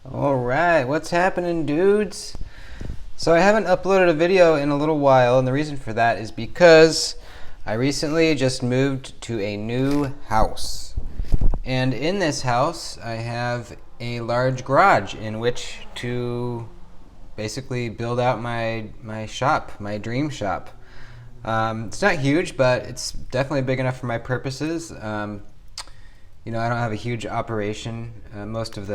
Alright, what's happening, dudes? So I haven't uploaded a video in a little while, and the reason for that is because I recently just moved to a new house. And in this house, I have a large garage in which to basically build out my shop, my dream shop. It's not huge, but it's definitely big enough for my purposes. I don't have a huge operation. Most of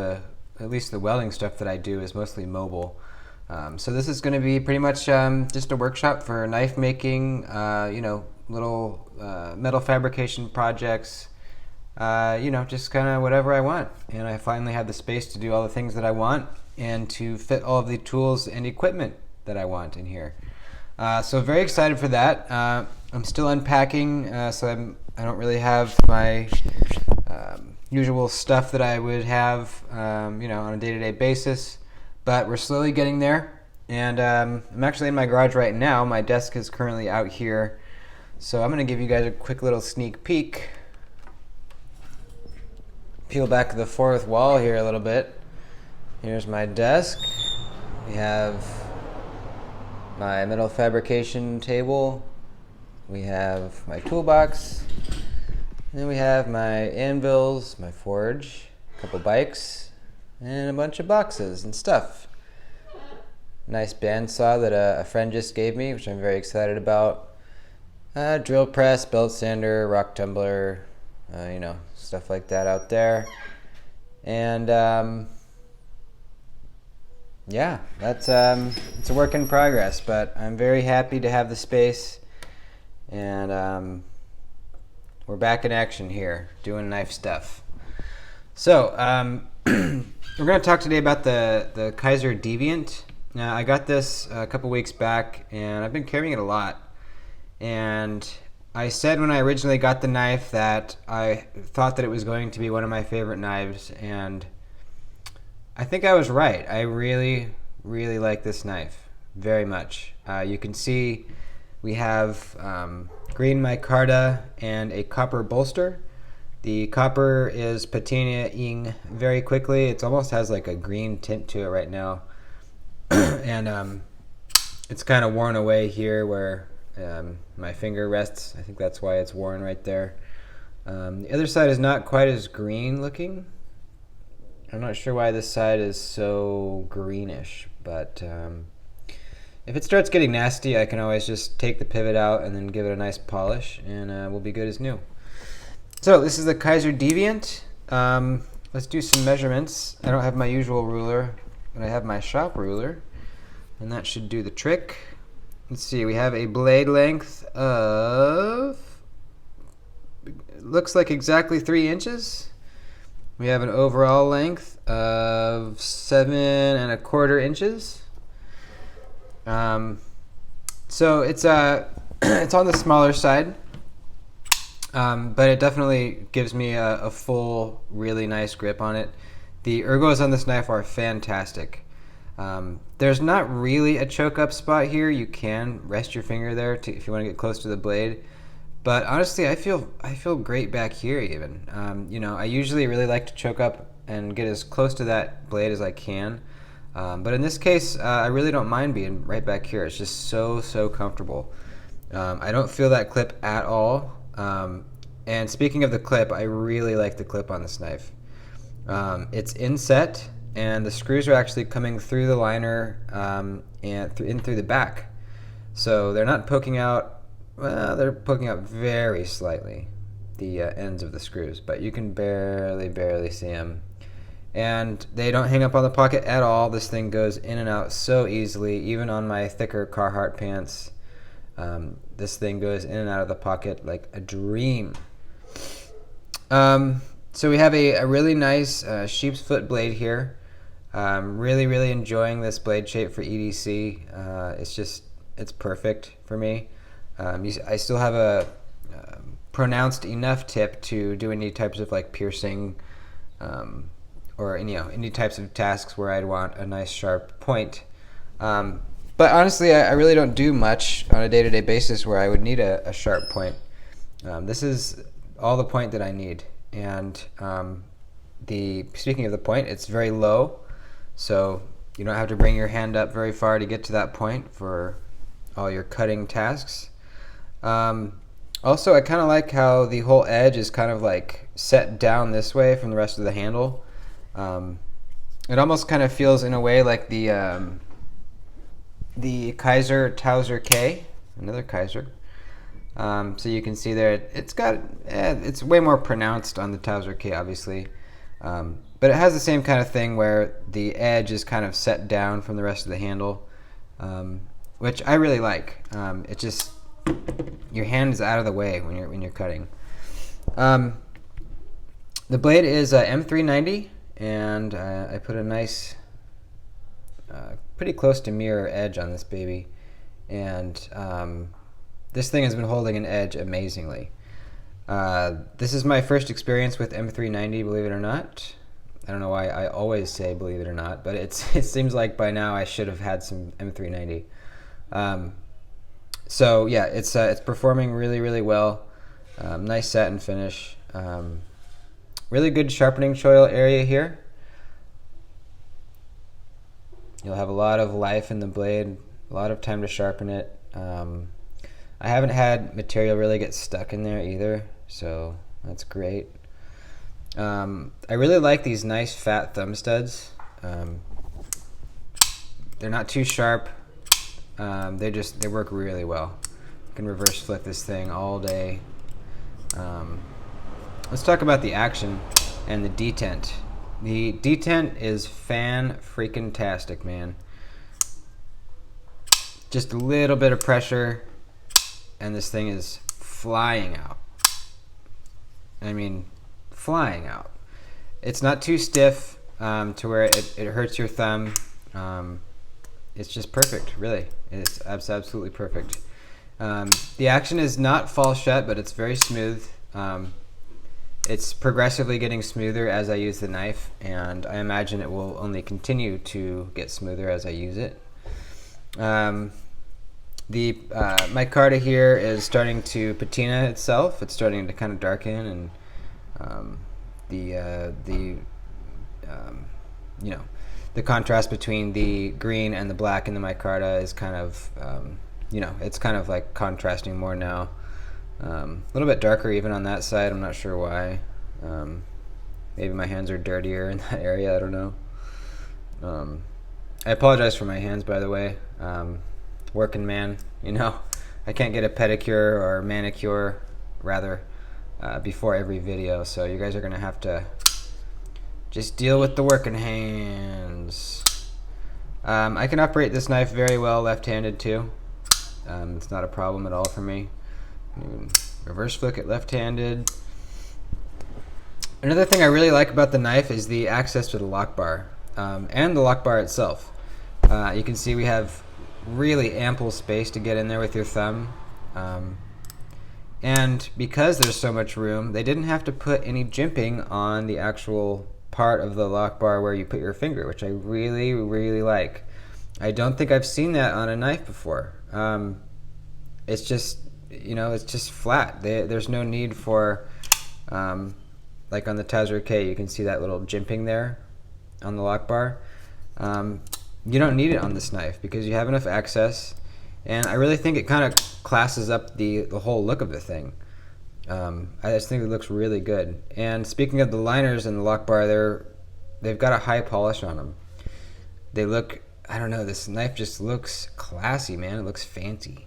at least the welding stuff that I do is mostly mobile. So this is going to be pretty much just a workshop for knife making, little metal fabrication projects, just kind of whatever I want. And I finally have the space to do all the things that I want and to fit all of the tools and equipment that I want in here. So very excited for that. I'm still unpacking, so I don't really have my usual stuff that I would have, on a day-to-day basis. But we're slowly getting there. And I'm actually in my garage right now. My desk is currently out here. So I'm going to give you guys a quick little sneak peek. Peel back the fourth wall here a little bit. Here's my desk. We have my metal fabrication table. We have my toolbox. And then we have my anvils, my forge, a couple bikes, and a bunch of boxes and stuff. Nice bandsaw that a friend just gave me, which I'm very excited about. Drill press, belt sander, rock tumbler, stuff like that out there. And that's it's a work in progress, but I'm very happy to have the space, and we're back in action here, doing knife stuff. So we're going to talk today about the Kizer Deviant. Now, I got this a couple weeks back, and I've been carrying it a lot. And I said when I originally got the knife that I thought that it was going to be one of my favorite knives, and I think I was right. I really, really like this knife very much. You can see we have green micarta and a copper bolster. The copper is patinaing very quickly. It almost has like a green tint to it right now. And it's kind of worn away here where my finger rests. I think that's why it's worn right there. The other side is not quite as green looking. I'm not sure why this side is so greenish, but if it starts getting nasty, I can always just take the pivot out and then give it a nice polish, and we'll be good as new. So this is the Kizer Deviant. Let's do some measurements. I don't have my usual ruler, but I have my shop ruler, and that should do the trick. Let's see, we have a blade length of, looks like exactly 3 inches. We have an overall length of 7¼ inches. So it's it's on the smaller side, but it definitely gives me a full, really nice grip on it. The ergos on this knife are fantastic. There's not really a choke up spot here. You can rest your finger there if you want to get close to the blade. But honestly, I feel great back here even. I usually really like to choke up and get as close to that blade as I can. But in this case, I really don't mind being right back here. It's just so comfortable. I don't feel that clip at all. And speaking of the clip, I really like the clip on this knife. It's inset, and the screws are actually coming through the liner and in through the back. So they're not poking out. Well, they're poking out very slightly, the ends of the screws, but you can barely see them. And they don't hang up on the pocket at all. This thing goes in and out so easily, even on my thicker Carhartt pants. This thing goes in and out of the pocket like a dream. So we have a really nice sheep's foot blade here. Really enjoying this blade shape for EDC. It's perfect for me. I still have a pronounced enough tip to do any types of like piercing, or any types of tasks where I'd want a nice sharp point. But honestly, I really don't do much on a day-to-day basis where I would need a sharp point. This is all the point that I need. And speaking of the point, it's very low. so you don't have to bring your hand up very far to get to that point for all your cutting tasks. Also, I kind of like how the whole edge is kind of like set down this way from the rest of the handle. It almost kind of feels in a way like the Kizer Towser K, another Kizer. So you can see there, it's way more pronounced on the Towser K, obviously. But it has the same kind of thing where the edge is kind of set down from the rest of the handle, which I really like. It just, your hand is out of the way when you're cutting. The blade is M390, and I put a nice, pretty close to mirror edge on this baby, and this thing has been holding an edge amazingly. This is my first experience with M390, believe it or not. I don't know why I always say believe it or not, but it seems like by now I should have had some M390. So yeah, it's performing really, really well. Nice satin finish. Really good sharpening choil area here. You'll have a lot of life in the blade, a lot of time to sharpen it. I haven't had material really get stuck in there either, so that's great. I really like these nice fat thumb studs. They're not too sharp. They work really well. You can reverse flip this thing all day. Let's talk about the action and the detent. The detent is fan-freaking-tastic, man. Just a little bit of pressure, and this thing is flying out. I mean, flying out. It's not too stiff to where it hurts your thumb. It's just perfect, really. It's absolutely perfect. The action is not fall shut, but it's very smooth. It's progressively getting smoother as I use the knife, and I imagine it will only continue to get smoother as I use it. My micarta here is starting to patina itself. It's starting to kind of darken, and the contrast between the green and the black in the micarta is kind of, it's kind of like contrasting more now. A little bit darker even on that side. I'm not sure why. Maybe my hands are dirtier in that area. I don't know. I apologize for my hands, by the way. Working man, I can't get a pedicure or manicure, rather, before every video. So you guys are going to have to just deal with the working hands. I can operate this knife very well left-handed too. It's not a problem at all for me. Reverse flick it left-handed. Another thing I really like about the knife is the access to the lock bar, and the lock bar itself. You can see we have really ample space to get in there with your thumb. And because there's so much room, they didn't have to put any jimping on the actual part of the lock bar where you put your finger, which I really, really like. I don't think I've seen that on a knife before. It's just, it's just flat. There's no need for, like on the Towser K, you can see that little jimping there on the lock bar. You don't need it on this knife because you have enough access, and I really think it kind of classes up the whole look of the thing. I just think it looks really good. And speaking of the liners and the lock bar, they've got a high polish on them. They look, I don't know, this knife just looks classy, man. It looks fancy.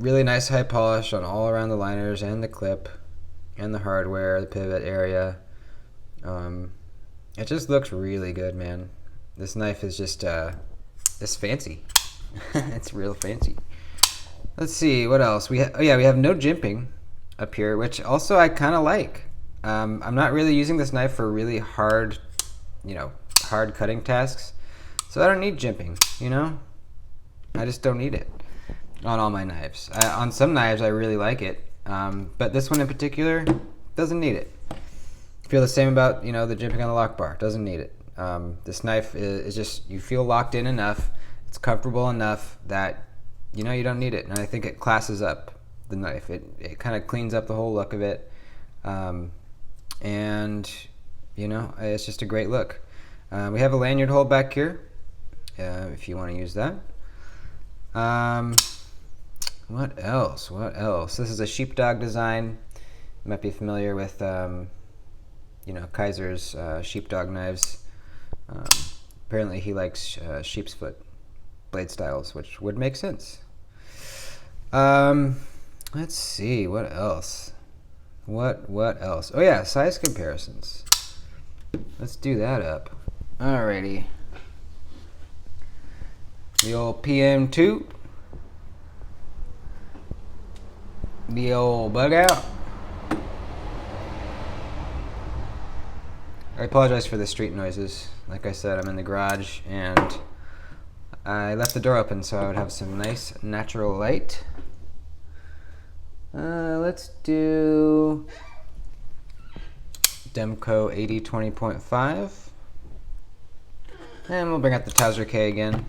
Really nice high polish on all around the liners and the clip and the hardware, the pivot area. It just looks really good, man. This knife is just, it's fancy. It's real fancy. Let's see, what else? We have no jimping up here, which also I kind of like. I'm not really using this knife for really hard, hard cutting tasks. So I don't need jimping, I just don't need it on all my knives. On some knives I really like it, but this one in particular doesn't need it. Feel the same about, the jimping on the lock bar. Doesn't need it. This knife is just, you feel locked in enough, it's comfortable enough that you don't need it. And I think it classes up the knife. It kind of cleans up the whole look of it, and it's just a great look. We have a lanyard hole back here, if you want to use that. What else? What else? This is a sheepdog design. You might be familiar with, Kizer's sheepdog knives. Apparently he likes sheep's foot blade styles, which would make sense. Let's see, what else? What else? Oh yeah, size comparisons. Let's do that up. Alrighty. The old PM2. The old bug out. I apologize for the street noises. Like I said, I'm in the garage and I left the door open so I would have some nice natural light. Let's do Demco 8020.5. And we'll bring out the Towser K again.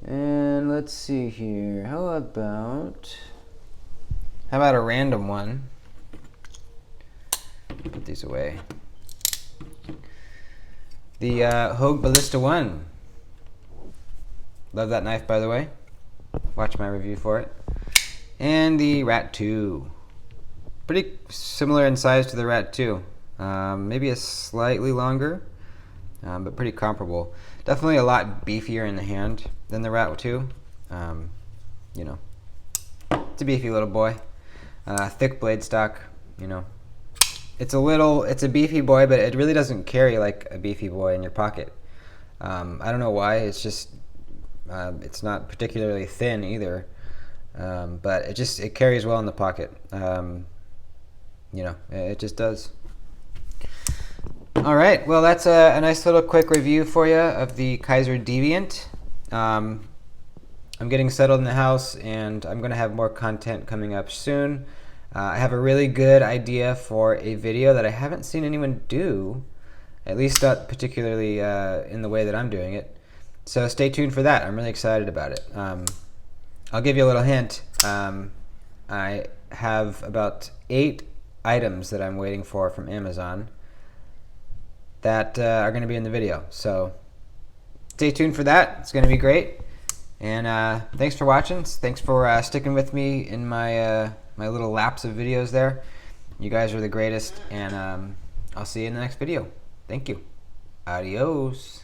And let's see here. How about a random one? Put these away. The Hogue Ballista 1. Love that knife, by the way. Watch my review for it. And the Rat 2. Pretty similar in size to the Rat 2. Maybe a slightly longer, but pretty comparable. Definitely a lot beefier in the hand than the Rat 2. It's a beefy little boy. Thick blade stock, It's a beefy boy, but it really doesn't carry like a beefy boy in your pocket. I don't know why. It's just it's not particularly thin either, but it carries well in the pocket. It just does. All right, well, that's a nice little quick review for you of the Kizer Deviant. I'm getting settled in the house, and I'm going to have more content coming up soon. I have a really good idea for a video that I haven't seen anyone do, at least not particularly in the way that I'm doing it. So stay tuned for that. I'm really excited about it. I'll give you a little hint. I have about 8 items that I'm waiting for from Amazon that are going to be in the video. So stay tuned for that. It's going to be great. And thanks for watching. Thanks for sticking with me in my my little lapse of videos there. You guys are the greatest, and I'll see you in the next video. Thank you. Adios.